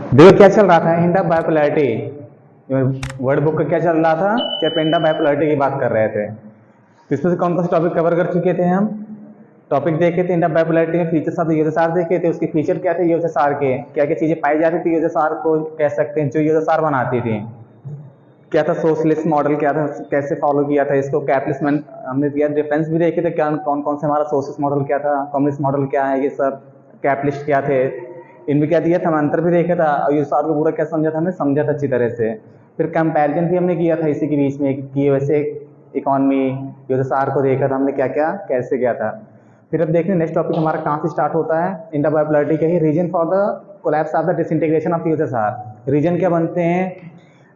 देखो क्या चल रहा था, इंडा बायोपोलैरिटी वर्ड बुक का क्या चल रहा था, सिर्फ इंडा बायोपोलैरिटी की बात कर रहे थे। तो इसमें से कौन कौन से टॉपिक कवर कर चुके थे हम? टॉपिक देखे थे इंडा बायोपोलैरिटी में, फीचर्स ऑफ यूएसएसआर देखे थे, उसके फीचर क्या थे यूएसएसआर के, क्या क्या चीज़ें पाई जाती थी यूएसएसआर को, कह सकते हैं जो यूएसएसआर बनाती थी। क्या था सोशलिस्ट मॉडल, क्या था, कैसे फॉलो किया था इसको, कैपिटलिस्ट हमने दिया, डिफरेंस भी देखे थे, क्या कौन कौन से हमारा सोशलिस्ट मॉडल क्या था, कम्युनिस्ट मॉडल क्या है, ये सब कैपिटलिस्ट क्या थे, इनमें क्या दिया था, हम अंतर भी देखा था और यूएसएसआर को पूरा क्या समझा था, हमने समझा था अच्छी तरह से। फिर कंपैरिजन भी हमने किया था इसी के बीच में कि वैसे इकॉनमी यूएसएसआर को देखा था हमने क्या क्या कैसे किया था। फिर अब देखते हैं नेक्स्ट टॉपिक हमारा कहाँ से स्टार्ट होता है, इंडा बायोपोलैरिटी का ही reason for the collapse of the disintegration of USSR. Reason क्या बनते हैं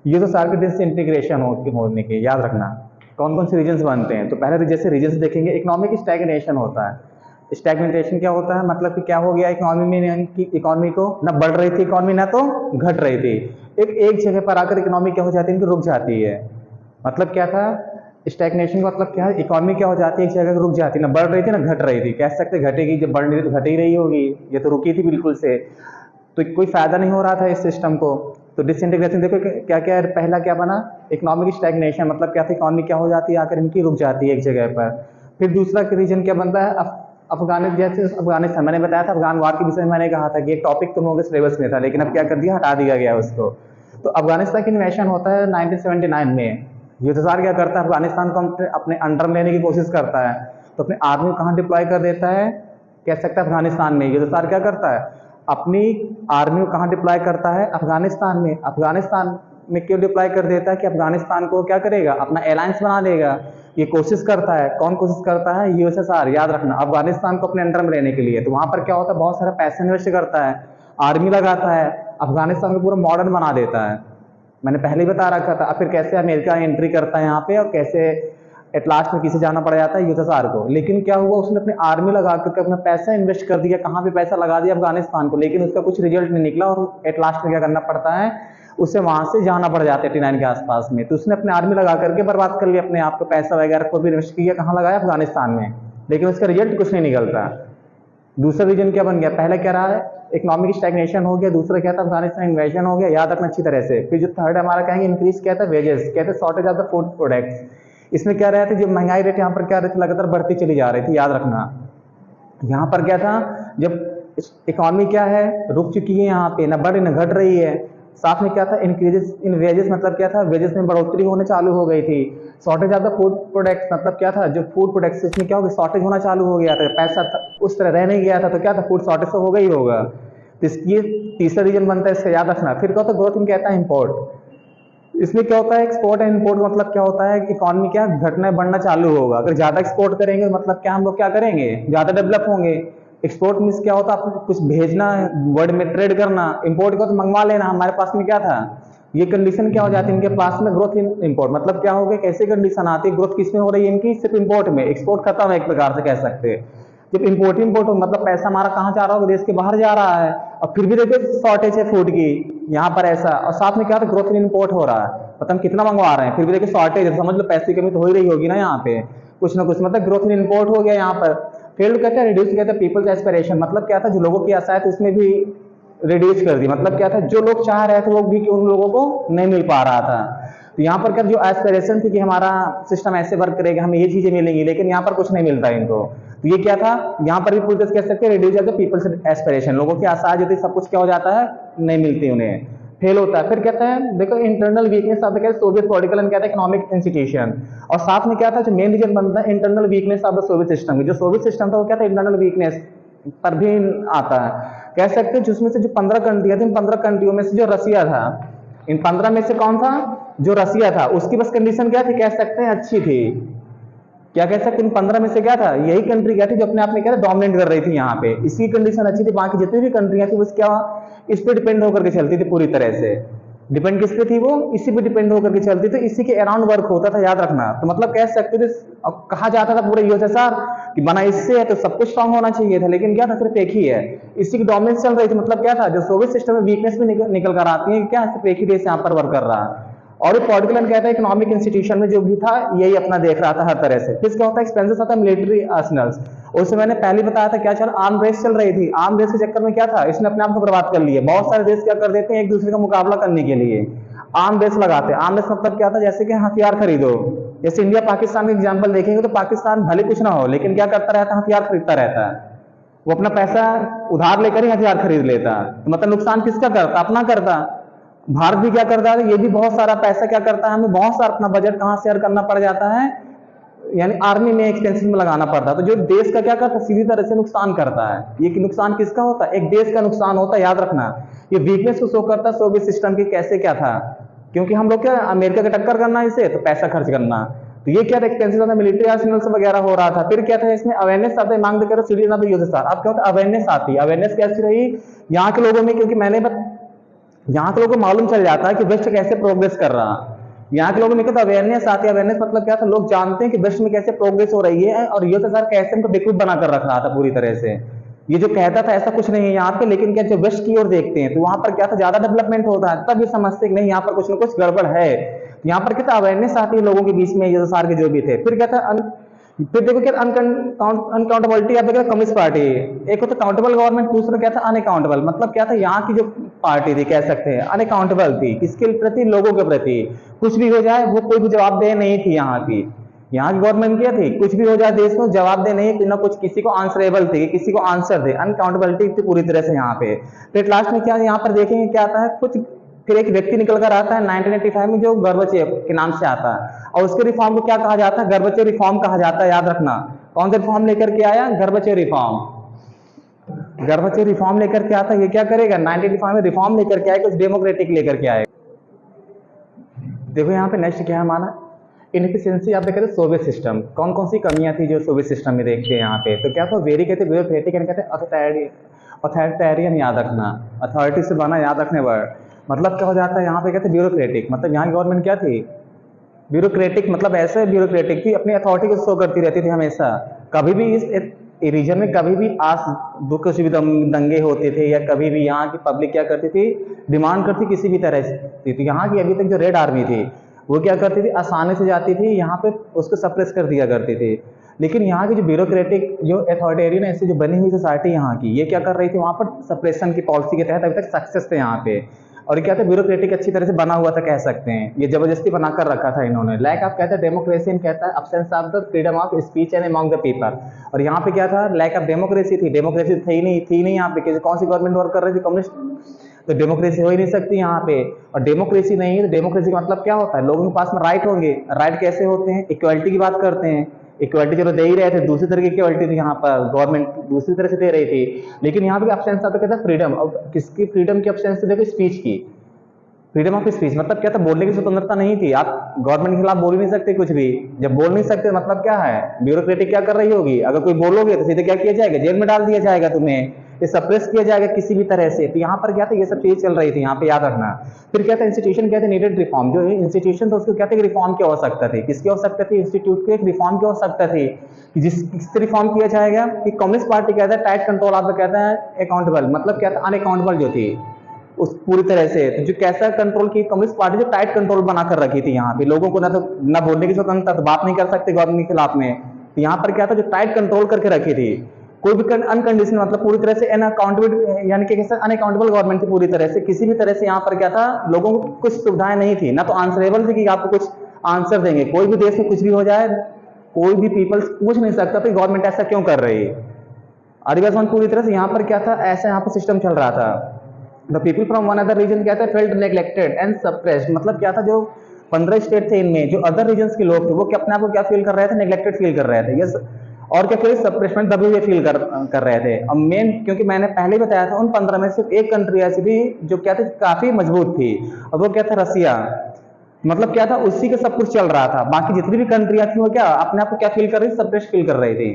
यूएसएसआर के डिसइंटीग्रेशन होने के, याद रखना कौन कौन से रीजन्स बनते हैं। तो पहले जैसे रीजन्स देखेंगे, इकोनॉमिक स्टैग्नेशन होता है। स्टैग्नेशन क्या होता है, मतलब कि क्या हो गया इकोनॉमी में, कि इकोनॉमी को ना बढ़ रही थी इकोनॉमी ना तो घट रही थी, एक जगह पर आकर इकोनॉमी क्या हो जाती है, इनकी रुक जाती है। मतलब क्या था स्टैग्नेशन का मतलब क्या है, इकोनॉमी क्या हो जाती है, एक जगह रुक जाती है, ना बढ़ रही थी ना घट रही थी। कह सकते घटेगी, जब बढ़ रही थी तो घट ही रही होगी, ये तो रुकी थी बिल्कुल से, तो कोई फायदा नहीं हो रहा था इस सिस्टम को। तो डिसइंटीग्रेशन देखो क्या क्या है, पहला क्या बना इकोनॉमिक स्टैग्नेशन, मतलब क्या था इकोनॉमी क्या हो जाती है आकर इनकी रुक जाती है एक जगह पर। फिर दूसरा रीजन क्या बनता है, अफगानिस्तान मैंने बताया था, अफगान वार के विषय में मैंने कहा था कि एक टॉपिक तुम लोगों के सिलेबस में था, लेकिन अब क्या कर दिया, हटा दिया गया उसको। तो अफगानिस्तान की इन्वेशन होता है 1979 में। यूएसएसआर क्या करता है, अफगानिस्तान को अपने अंडर में लेने की कोशिश करता है, तो अपने आर्मी को कहाँ डिप्लॉय कर देता है, कह सकता है अफगानिस्तान में। यूएसएसआर क्या करता है, अपनी आर्मी को कहाँ डिप्लॉय करता है, अफगानिस्तान में। अफगानिस्तान में क्यों डिप्लॉय कर देता है कि अफगानिस्तान को क्या करेगा, अपना अलायंस बना देगा। ये कोशिश करता है, कौन कोशिश करता है, यूएसएसआर, याद रखना, अफगानिस्तान को अपने अंडर में लेने के लिए। तो वहां पर क्या होता है, बहुत सारा पैसा इन्वेस्ट करता है, आर्मी लगाता है, अफगानिस्तान को पूरा मॉडर्न बना देता है। मैंने पहले ही बता रखा था। अब फिर कैसे अमेरिका एंट्री करता है यहाँ पे, और कैसे एट लास्ट में किसे जाना पड़ जाता है, यूएसएसआर को। लेकिन क्या हुआ, उसने अपनी आर्मी लगा करके अपना पैसा इन्वेस्ट कर दिया, कहाँ पे पैसा लगा दिया, अफगानिस्तान को, लेकिन उसका कुछ रिजल्ट नहीं निकला, और एट लास्ट में क्या करना पड़ता है, उसे वहां से जाना पड़ जाता है 89 के आसपास में। तो उसने अपने आर्मी लगा करके बर्बाद कर लिया अपने आप को, पैसा वगैरह को भी इन्वेस्ट किया, कहाँ लगाया, अफगानिस्तान में, लेकिन उसका रिजल्ट कुछ नहीं निकलता। दूसरा रीजन क्या बन गया, पहला क्या रहा है इकोनॉमिक स्टैग्नेशन हो गया, दूसरा क्या था अफगानिस्तान इन्वेजन हो गया, याद रखना अच्छी तरह से। फिर जो थर्ड हमारा कहेंगे इंक्रीज क्या था, वेजेस, कहते shortage of the food products. इसमें क्या रहा था, जो महंगाई रेट यहाँ पर क्या रहती लगातार बढ़ती चली जा रही थी, याद रखना। यहाँ पर क्या था, जब इकोनॉमी क्या है रुक चुकी है यहाँ पे, न बढ़ न घट रही है, साथ में क्या था इंक्रीजेस इन वेजेस, मतलब क्या था वेजेस में बढ़ोतरी होने चालू हो गई थी। Shortage of the food products, मतलब क्या था जो फूड प्रोडक्ट्स इसमें क्या हो गया, शॉर्टेज होना चालू हो गया था, पैसा था, उस तरह रह नहीं गया था, तो क्या था फूड शॉर्टेज तो होगा ही होगा। तो इसकी तीसरा रीजन बनता है, इसका याद रखना। फिर क्या होता है ग्रोथ इन, कहता है इम्पोर्ट। इसमें क्या होता है एक्सपोर्ट एंड इम्पोर्ट, मतलब क्या होता है कि इकोनॉमी क्या घटना बढ़ना चालू होगा, अगर ज्यादा एक्सपोर्ट करेंगे मतलब क्या हम लोग क्या करेंगे, ज्यादा डेवलप होंगे। एक्सपोर्ट मीन्स क्या होता है, आपको कुछ भेजना है, वर्ल्ड में ट्रेड करना। इंपोर्ट को तो मंगवा लेना, हमारे पास में क्या था, ये कंडीशन क्या हो जाती है इनके पास में, ग्रोथ इन इम्पोर्ट, मतलब क्या हो गया, कैसे कंडीशन आती है, ग्रोथ किस में हो रही है इनकी, सिर्फ इंपोर्ट में, एक्सपोर्ट खत्म है एक प्रकार से कह सकते हैं। जब इंपोर्ट हो मतलब पैसा हमारा कहाँ जा रहा होगा, देश के बाहर जा रहा है, और फिर भी देखिए शॉर्टेज है फूड की यहाँ पर ऐसा, और साथ में क्या था ग्रोथ इन इम्पोर्ट हो रहा है, मतलब हम कितना मंगवा रहे हैं, फिर भी देखिए शॉर्टेज है, समझ लो पैसे की कमी तो हो ही रही होगी ना यहाँ पे, कुछ ना कुछ, मतलब ग्रोथ इन इम्पोर्ट हो गया यहाँ पर। फेल्ड कहते हैं रिड्यूस, कहते हैं पीपल्स एस्पिरेशन, मतलब क्या था जो लोगों की आशा है तो उसमें भी रिड्यूस कर दी, मतलब क्या था जो लोग चाह रहे थे वो भी उन लोगों को नहीं मिल पा रहा था। तो यहाँ पर क्या जो एस्पिरेशन थी कि हमारा सिस्टम ऐसे वर्क करेगा, हमें ये चीजें मिलेंगी, लेकिन यहाँ पर कुछ नहीं मिलता इनको। तो ये क्या था, यहाँ पर भी पूरी कह सकते हैं रिड्यूस द पीपल्स एस्पिरेशन, लोगों की आशा जो थी सब कुछ क्या हो जाता है, नहीं मिलती उन्हें, फेल होता है। फिर कहते हैं देखो internal weakness of the Soviet political and कहते हैं इकोनॉमिक इंस्टीट्यूशन, और साथ में क्या था जो मेन रीजन बनता है internal weakness of the Soviet system, जो सोवियत सिस्टम था वो क्या था इंटरनल वीकनेस पर भी आता है, कह सकते हैं जिसमें से जो 15 कंट्रियां थी, 15 कंट्रियों में से जो रसिया था, इन 15 में से कौन था, जो रसिया था, उसकी बस कंडीशन क्या थी, कह सकते हैं अच्छी थी। क्या कह सकते हैं इन 15 में से क्या था, यही कंट्री क्या थी जो अपने आप में क्या था डोमिनेट कर रही थी यहाँ पे, इसकी कंडीशन अच्छी थी, बाकी जितनी भी कंट्रियां थी बस क्या इस पे डिपेंड होकर के चलती थी पूरी तरह से। डिपेंड किस पे थी, वो इसी पे डिपेंड होकर के चलती, तो इसी के अराउंड वर्क होता था, याद रखना। तो मतलब कह सकते थे, अब कहा जाता था पूरे यूएसएसआर कि बना इससे है तो सब कुछ स्ट्रांग होना चाहिए था, लेकिन क्या था सिर्फ एक ही है, इसी की डोमिनेंस चल रही थी। मतलब क्या था जो सोवियत सिस्टम में वीकनेस भी निकल कर आती है, क्या सिर्फ एक ही देश यहाँ पर वर्क कर रहा है, और ये पर्टिकुलर क्या था, इकोनॉमिक इंस्टीट्यूशन में जो भी था यही अपना देख रहा था हर तरह से। फिर क्या होता है, एक्सपेंसेस आता है मिलिट्री आर्सनल्स। उसमें मैंने पहले बताया था क्या चल, आर्म रेस चल रही थी। आर्म रेस के चक्कर में क्या था, इसने अपने आप को बर्बाद कर लिया। बहुत सारे देश क्या कर देते हैं, एक दूसरे का मुकाबला करने के लिए आर्म रेस लगाते हैं। आर्म रेस मतलब क्या था, जैसे कि हथियार खरीदो। जैसे इंडिया पाकिस्तान का एग्जाम्पल देखेंगे तो पाकिस्तान भले कुछ ना हो लेकिन क्या करता रहता है, हथियार खरीदता रहता है। वो अपना पैसा उधार लेकर ही हथियार खरीद लेता है। तो मतलब नुकसान किसका करता, अपना करता। भारत भी क्या करता है, ये भी बहुत सारा पैसा क्या करता है, हमें बहुत सारा अपना बजट कहाँ शेयर करना पड़ जाता है, यानी आर्मी में एक्सपेंसेस में लगाना पड़ता है। तो जो देश का क्या करता है, सीधी तरह से नुकसान करता है। ये कि नुकसान किसका होता है, एक देश का नुकसान होता है, याद रखना। ये वीकनेस को शो करता है सोवियत सिस्टम की, कैसे क्या था, क्योंकि हम लोग क्या अमेरिका का टक्कर करना इसे, तो पैसा खर्च करना। तो ये क्या था, एक्सपेंसिव था, मिलिट्री आर्सेनल्स वगैरह हो रहा था। फिर क्या था, इसमें अवेयरनेस आता है, मांग करो सिटीजन ऑफ यूज। अब क्या होता है, अवेयरनेस आती है। अवेयरनेस कैसी रही यहाँ के लोगों में, क्योंकि यहाँ के लोगों को मालूम चल जाता है कि वेस्ट कैसे प्रोग्रेस कर रहा है। यहाँ के लोगों में क्या अवेयरनेस आती है। अवेयरनेस मतलब क्या था, लोग जानते हैं कि वेस्ट में कैसे प्रोग्रेस हो रही है, और ये तो सर कैसे हमको बेवकूफ बना कर रख रहा था पूरी तरह से। ये जो कहता था ऐसा कुछ नहीं है यहाँ पे, लेकिन क्या जो वेस्ट की ओर देखते हैं तो वहां पर क्या था, ज्यादा डेवलपमेंट होता है, तब ये समझते कि नहीं यहाँ पर कुछ ना कुछ गड़बड़ है। यहाँ पर क्या था, अवेयरनेस आती है लोगों के बीच में, ये सारे के जो भी थे। फिर क्या था, फिर देखो क्या अनकाउंटेबिलिटी, या फिर कम्युनिस्ट पार्टी। एक होता काउंटेबल गवर्नमेंट, दूसरा क्या था अनअकाउंटेबल। मतलब क्या था, यहाँ की जो पार्टी थी कह सकते हैं अनअकाउंटेबल थी, किसके प्रति, लोगों के प्रति। कुछ भी हो जाए वो कोई भी जवाबदेह नहीं थी यहाँ की। यहाँ की गवर्नमेंट क्या थी, कुछ भी हो जाए देश में जवाबदेह नहीं, ना कुछ किसी को आंसरेबल थे, किसी को आंसर दे, अनकाउंटेबिलिटी थी पूरी तरह से यहाँ पे। फिर लास्ट में क्या यहाँ पर देखेंगे क्या आता है कुछ, फिर एक व्यक्ति निकल कर आता है 1985 में जो गोर्बाचेव के नाम से आता है, और उसके रिफॉर्म को क्या कहा जाता है, गोर्बाचेव रिफॉर्म कहा जाता है। याद रखना कौन सा रिफॉर्म लेकर के आया, गोर्बाचेव रिफॉर्म। गोर्बाचेव रिफॉर्म लेकर के आता है, ये क्या करेगा 1985 में रिफॉर्म लेकर के आए, कुछ डेमोक्रेटिक लेकर के आए। देखो यहाँ पे नेक्स्ट क्या है हमारा, इनएफिशिएंसी। आप देखते सोवियत सिस्टम, कौन कौन सी कमियां थी जो सोवियत सिस्टम में देखते हैं यहाँ पे। तो क्या था, वेरी कहते ब्यूरोक्रेटिक, कहते अथॉरिटेरियन। याद रखना, अथॉरिटी से बना, याद रखने वर्ड। मतलब क्या हो जाता है यहाँ पे, कहते ब्यूरोक्रेटिक। मतलब यहाँ की गवर्नमेंट क्या थी, ब्यूरोक्रेटिक। मतलब ऐसे ब्यूरोक्रेटिक थी, अपनी अथॉरिटी को शो करती रहती थी हमेशा। कभी भी इस रीजन में कभी भी कुछ भी दंगे होते थे, या कभी भी यहाँ की पब्लिक क्या करती थी, डिमांड करती किसी भी तरह से। तो यहाँ की अभी तक जो रेड आर्मी थी वो क्या करती थी, आसानी से जाती थी यहाँ पे, उसको सप्रेस कर दिया करती थी। लेकिन यहाँ की जो ब्यूरोक्रेटिक, जो अथॉरिटेरियन ऐसी जो बनी हुई सोसाइटी यहाँ की, ये क्या कर रही थी, वहाँ पर सप्रेशन की पॉलिसी के तहत अभी तक सक्सेस थे यहाँ पे। और क्या था, ब्यूरोक्रेटिक अच्छी तरह से बना हुआ था कह सकते हैं, ये जबरदस्ती बनाकर रखा था इन्होंने। लाइक आप कहते हैं डेमोक्रेसी, कहता है absence of the freedom of speech and among the people. और यहाँ पे क्या था, लैक ऑफ डेमोक्रेसी थी। डेमोक्रेसी थी नहीं यहाँ पे, कौन सी गवर्नमेंट वर्क कर रही थी, कम्युनिस्ट। तो डेमोक्रेसी हो ही नहीं सकती यहाँ पे। और डेमोक्रेसी नहीं है तो डेमोक्रेसी का मतलब क्या होता है, लोगों के पास में राइट होंगे। राइट कैसे होते हैं, इक्वालिटी की बात करते हैं। इक्वालिटी चलो दे ही रहे थे, दूसरी तरह की इक्वालिटी थी यहाँ पर, गवर्नमेंट दूसरी तरह से दे रही थी। लेकिन यहाँ पे एब्सेंस आता कहता है फ्रीडम। अब किसकी फ्रीडम की एब्सेंस थी, देखो स्पीच की, फ्रीडम ऑफ स्पीच। मतलब क्या था, बोलने की स्वतंत्रता नहीं थी। आप गवर्नमेंट के खिलाफ बोल ही नहीं सकते कुछ भी। जब बोल नहीं सकते मतलब क्या है, ब्यूरोक्रेटिक क्या कर रही होगी, अगर कोई बोलोगे तो सीधे क्या किया जाएगा, जेल में डाल दिया जाएगा तुम्हें, ये सप्रेस किया जाएगा किसी भी तरह से। तो यहाँ पर क्या था, ये सब चीज चल रही थी यहाँ पे, याद रखना। फिर क्या था, इंस्टीट्यूशन क्या थे, नीडेड रिफॉर्म। जो इंस्टीट्यूशन था उसको क्या था, रिफॉर्म की आवश्यकता थी। किसकी आवश्यकता थी, इंस्टीट्यूट की एक रिफॉर्म की आवश्यकता थी। जिससे रिफॉर्म किया जाएगा कि कम्युनिस्ट पार्टी कहता है टाइट कंट्रोल, आप कहता है अकाउंटेबल। मतलब क्या था, अनअकाउंटेबल जो थी उस पूरी तरह से। तो जो कैसा कंट्रोल की कम्युनिस्ट पार्टी, जो टाइट कंट्रोल बनाकर रखी थी यहाँ पे, लोगों को ना बोलने की स्वतंत्रता, तो बात नहीं कर सकते गवर्नमेंट के खिलाफ में। तो यहाँ पर क्या था, जो टाइट कंट्रोल करके रखी थी, कोई भी अनकंडीशनल, मतलब पूरी तरह से अनअकाउंटेबल, यानी कि अनअकाउंटेबल गवर्नमेंट थी पूरी तरह से। किसी भी तरह से यहाँ पर क्या था, लोगों को कुछ सुविधाएं नहीं थी, ना तो आंसरेबल थी कि आपको कुछ आंसर देंगे। कोई भी देश में कुछ भी हो जाए, कोई भी पीपल्स पूछ नहीं सकता तो गवर्नमेंट ऐसा क्यों कर रही है। आदिवासी पूरी तरह से यहाँ पर क्या था, ऐसा यहाँ पर सिस्टम चल रहा था। The people from one other region क्या था, फेल्ट नेग्लेक्टेड एंड सप्रेस्ड। मतलब क्या था, जो 15 स्टेट थे इनमें जो अदर रीजन्स के लोग थे, वो अपने आप को क्या फील कर रहे थे, नेग्लेक्टेड फील कर रहे थे। यस, और क्या फील, सप्रेसमेंट दबे हुए फील कर रहे थे। अब मेन, क्योंकि मैंने पहले ही बताया था, उन 15 में सिर्फ एक कंट्री ऐसी थी जो क्या थी, काफी मजबूत थी, और वो क्या था, रसिया। मतलब क्या था, उसी के सब कुछ चल रहा था। बाकी जितनी भी कंट्रियां थी वो क्या अपने आप को क्या फील कर रही थी, सप्रेस फील कर रही थी।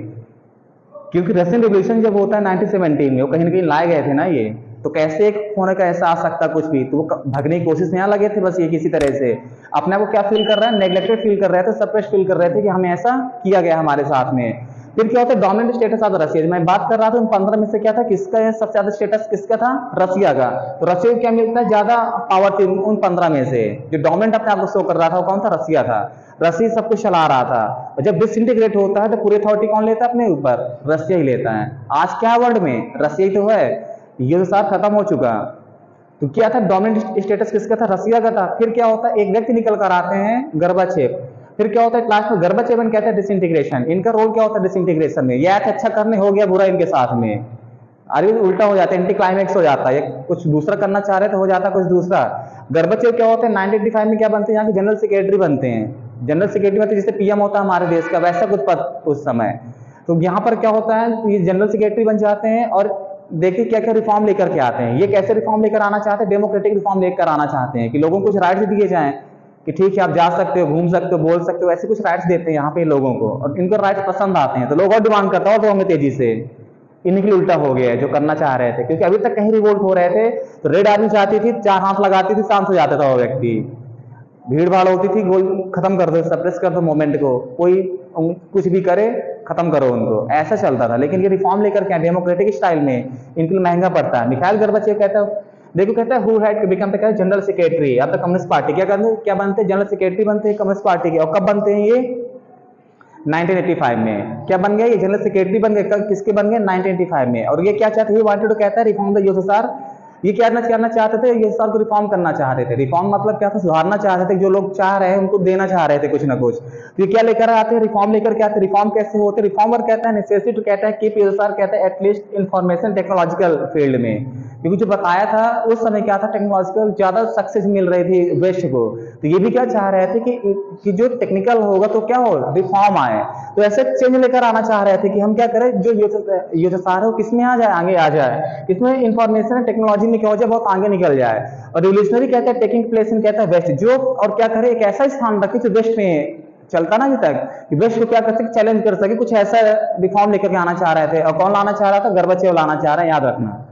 क्योंकि रशियन रिवॉल्यूशन जब होता है 1917 में, वो कहीं ना कहीं लाए गए थे ना ये, तो कैसे एक होने का ऐसा आ सकता कुछ भी। तो वो भगने की कोशिश यहाँ लगे थे बस, ये किसी तरह से अपने आप को क्या फील कर रहा है, नेग्लेक्टेड फील कर रहे थे, सप्रेस फील कर रहे थे कि हमें ऐसा किया गया हमारे साथ में। फिर क्या होता है डोमिनेंट स्टेटस ऑफ रशिया, मैं बात कर रहा था उन 15 में से क्या था, किसका है सबसे ज्यादा स्टेटस, किसका था, रशिया का। तो रशिया को क्या मिलता है, ज्यादा पावर थी उन 15 में से। जो डोमिनेंट अपने आप को शो कर रहा था वो कौन था, रशिया था। रशिया सब कुछ चला रहा था। और जब डिसइंटीग्रेट होता है तो पूरी अथॉरिटी कौन लेता है अपने ऊपर, रशिया ही लेता है। आज क्या वर्ल्ड में रशिया ही तो है, ये तो साथ खत्म हो चुका। तो क्या था, डोमिनेंट स्टेटस किसका था, रशिया का था। फिर क्या होता है, एक व्यक्ति निकल कर आते हैं, गर्बाचेव। फिर क्या होता है लास्ट में, गर्बाचेवन कहते हैं डिसइंटीग्रेशन। इनका रोल क्या होता है डिसइंटीग्रेशन में, ये अच्छा करने हो गया बुरा इनके साथ में, अरे उल्टा हो जाता है, एंटी क्लाइमेक्स हो जाता है, कुछ दूसरा करना चाह रहे तो हो जाता है कुछ दूसरा। गर्बाचेव क्या होते हैं 1985 में क्या बनते हैं, यहाँ के जनरल सेक्रेटरी बनते हैं। जनरल सेक्रेटरी बनते हैं जैसे पीएम होता है हमारे देश का, वैसा कुछ पद उस समय। तो यहाँ पर क्या होता है, ये जनरल सेक्रेटरी बन जाते हैं और देखिए क्या क्या रिफॉर्म लेकर के आते हैं। ये कैसे रिफॉर्म लेकर आना चाहते हैं, डेमोक्रेटिक रिफॉर्म लेकर आना चाहते हैं कि लोगों को कुछ राइट्स दिए जाएं कि ठीक है आप जा सकते हो, घूम सकते हो, बोल सकते हो, ऐसे कुछ राइट्स देते हैं यहाँ पे लोगों को। और इनको राइट्स पसंद आते हैं तो लोग और डिमांड करता है और तेजी से। इन्हीं के लिए उल्टा हो गया है जो करना चाह रहे थे, क्योंकि अभी तक कहीं रिवोल्ट हो रहे थे तो रेड आर्मी चाहती थी, 4 हाथ लगाती थी, शांत हो जाता था वो व्यक्ति। भीड़ भाड़ होती थी, गोल खत्म कर दो, सप्रेस कर दो मूवमेंट को, कोई कुछ भी करे खत्म करो उनको, ऐसा चलता था। लेकिन ये रिफॉर्म लेकर क्या डेमोक्रेटिक स्टाइल में, इनके लिए महंगा पड़ता है। मिखाइल गोर्बाचेव कहता है, देखो कहता है who had become the general secretary, अब तक कम्युनिस्ट पार्टी क्या बनते हैं, जनरल सेक्रेटरी बनते हैं कम्युनिस्ट पार्टी के। और कब बनते हैं ये, 1985 में। क्या बन गया ये, जनरल सेक्रेटरी बन गए, किसके बन गए, 1985 में। और ये क्या चाहते हैं, वांटेड टू कहता है रिफॉर्म द यूएसएसआर। ये क्या करना चाहते थे, यूएसएसआर को रिफॉर्म करना चाह रहे थे। रिफॉर्म मतलब क्या था, सुधारना चाह रहे थे, जो लोग चाह रहे हैं उनको देना चाह रहे थे कुछ ना कुछ। तो ये क्या लेकर आते हैं, रिफॉर्म लेकर के आते हैं। रिफॉर्म कैसे होते हैं, रिफॉर्मर कहता है नेसेसिटी, कहता है कीप यूएसएसआर, कहता है एटलीस्ट इंफॉर्मेशन टेक्नोलॉजिकल फील्ड में, क्योंकि जो बताया था उस समय क्या था, टेक्नोलॉजिकल ज्यादा सक्सेस मिल रही थी वेस्ट को। तो ये भी क्या चाह रहे थे कि जो टेक्निकल होगा तो क्या हो, रिफॉर्म आए। तो ऐसे चेंज लेकर आना चाह रहे थे कि हम क्या करें, जो यूएसएसआर है वो किसमें आ जाए, आगे आ जाए, इसमें इंफॉर्मेशन टेक्नोलॉजी में क्या हो जाए, बहुत आगे निकल जाए। और रिवोल्यूशनरी कहता है टेकिंग प्लेस इन, कहता है वेस्ट, जो और क्या करे, एक ऐसा स्थान रखे जो वेस्ट में चलता ना अभी तक, वेस्ट को क्या कर सके, चैलेंज कर सके, कुछ ऐसा रिफॉर्म लेकर के आना चाह रहे थे। और कौन लाना चाह रहा था, गोर्बाचेव लाना चाह रहे हैं, याद रखना।